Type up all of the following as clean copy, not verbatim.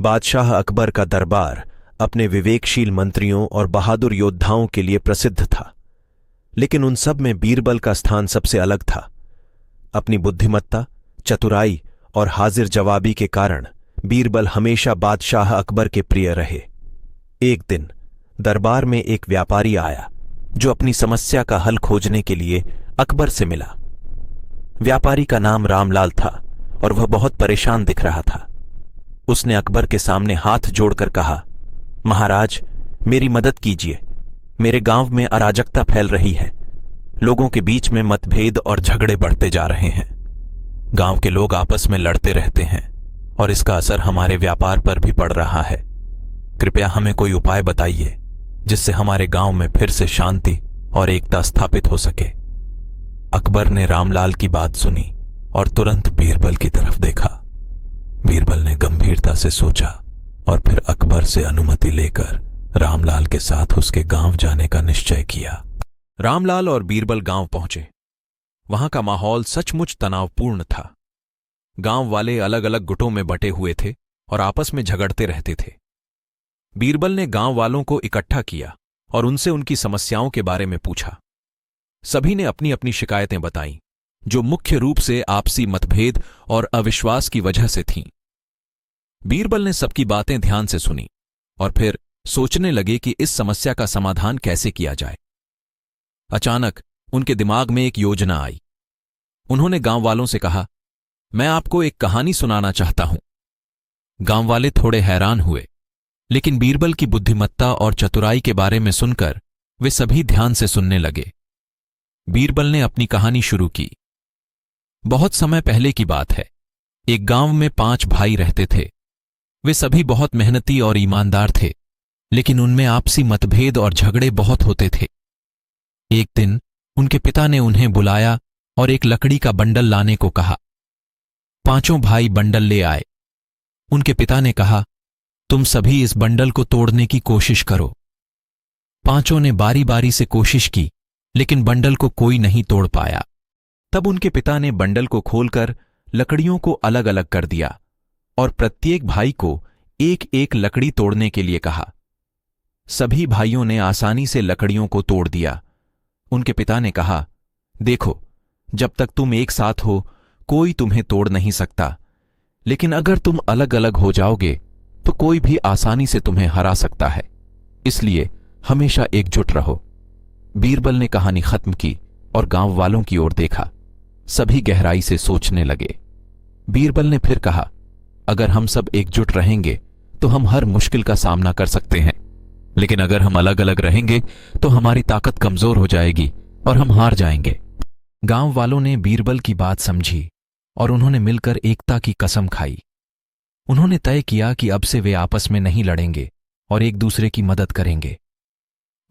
बादशाह अकबर का दरबार अपने विवेकशील मंत्रियों और बहादुर योद्धाओं के लिए प्रसिद्ध था, लेकिन उन सब में बीरबल का स्थान सबसे अलग था। अपनी बुद्धिमत्ता, चतुराई और हाजिर जवाबी के कारण बीरबल हमेशा बादशाह अकबर के प्रिय रहे। एक दिन दरबार में एक व्यापारी आया जो अपनी समस्या का हल खोजने के लिए अकबर से मिला। व्यापारी का नाम रामलाल था और वह बहुत परेशान दिख रहा था। उसने अकबर के सामने हाथ जोड़कर कहा, महाराज, मेरी मदद कीजिए। मेरे गांव में अराजकता फैल रही है। लोगों के बीच में मतभेद और झगड़े बढ़ते जा रहे हैं। गांव के लोग आपस में लड़ते रहते हैं और इसका असर हमारे व्यापार पर भी पड़ रहा है। कृपया हमें कोई उपाय बताइए जिससे हमारे गांव में फिर से शांति और एकता स्थापित हो सके। अकबर ने रामलाल की बात सुनी और तुरंत बीरबल की तरफ देखा। बीरबल ने गंभीरता से सोचा और फिर अकबर से अनुमति लेकर रामलाल के साथ उसके गांव जाने का निश्चय किया। रामलाल और बीरबल गांव पहुंचे। वहां का माहौल सचमुच तनावपूर्ण था। गांव वाले अलग अलग गुटों में बटे हुए थे और आपस में झगड़ते रहते थे। बीरबल ने गांव वालों को इकट्ठा किया और उनसे उनकी समस्याओं के बारे में पूछा। सभी ने अपनी अपनी शिकायतें बताईं, जो मुख्य रूप से आपसी मतभेद और अविश्वास की वजह से थीं। बीरबल ने सबकी बातें ध्यान से सुनी और फिर सोचने लगे कि इस समस्या का समाधान कैसे किया जाए। अचानक उनके दिमाग में एक योजना आई। उन्होंने गांव वालों से कहा, मैं आपको एक कहानी सुनाना चाहता हूं। गांव वाले थोड़े हैरान हुए, लेकिन बीरबल की बुद्धिमत्ता और चतुराई के बारे में सुनकर वे सभी ध्यान से सुनने लगे। बीरबल ने अपनी कहानी शुरू की। बहुत समय पहले की बात है। एक गांव में 5 भाई रहते थे। वे सभी बहुत मेहनती और ईमानदार थे, लेकिन उनमें आपसी मतभेद और झगड़े बहुत होते थे। एक दिन उनके पिता ने उन्हें बुलाया और एक लकड़ी का बंडल लाने को कहा। 5 भाई बंडल ले आए। उनके पिता ने कहा, तुम सभी इस बंडल को तोड़ने की कोशिश करो। 5 ने बारी बारी से कोशिश की, लेकिन बंडल को कोई नहीं तोड़ पाया। तब उनके पिता ने बंडल को खोलकर लकड़ियों को अलग अलग कर दिया और प्रत्येक भाई को एक एक लकड़ी तोड़ने के लिए कहा। सभी भाइयों ने आसानी से लकड़ियों को तोड़ दिया। उनके पिता ने कहा, देखो, जब तक तुम एक साथ हो कोई तुम्हें तोड़ नहीं सकता, लेकिन अगर तुम अलग अलग हो जाओगे तो कोई भी आसानी से तुम्हें हरा सकता है। इसलिए हमेशा एकजुट रहो। बीरबल ने कहानी खत्म की और गांव वालों की ओर देखा। सभी गहराई से सोचने लगे। बीरबल ने फिर कहा, अगर हम सब एकजुट रहेंगे तो हम हर मुश्किल का सामना कर सकते हैं, लेकिन अगर हम अलग अलग रहेंगे तो हमारी ताकत कमजोर हो जाएगी और हम हार जाएंगे। गांव वालों ने बीरबल की बात समझी और उन्होंने मिलकर एकता की कसम खाई। उन्होंने तय किया कि अब से वे आपस में नहीं लड़ेंगे और एक दूसरे की मदद करेंगे।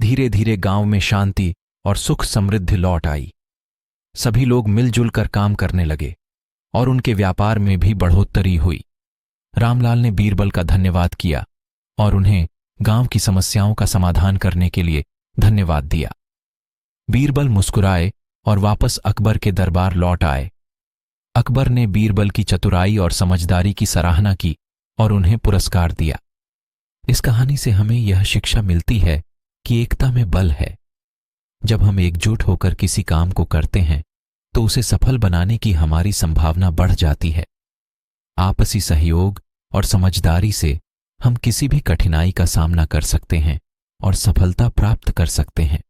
धीरे धीरे गांव में शांति और सुख समृद्धि लौट आई। सभी लोग मिलजुल कर काम करने लगे और उनके व्यापार में भी बढ़ोतरी हुई। रामलाल ने बीरबल का धन्यवाद किया और उन्हें गांव की समस्याओं का समाधान करने के लिए धन्यवाद दिया। बीरबल मुस्कुराए और वापस अकबर के दरबार लौट आए। अकबर ने बीरबल की चतुराई और समझदारी की सराहना की और उन्हें पुरस्कार दिया। इस कहानी से हमें यह शिक्षा मिलती है कि एकता में बल है। जब हम एकजुट होकर किसी काम को करते हैं तो उसे सफल बनाने की हमारी संभावना बढ़ जाती है। आपसी सहयोग और समझदारी से हम किसी भी कठिनाई का सामना कर सकते हैं और सफलता प्राप्त कर सकते हैं।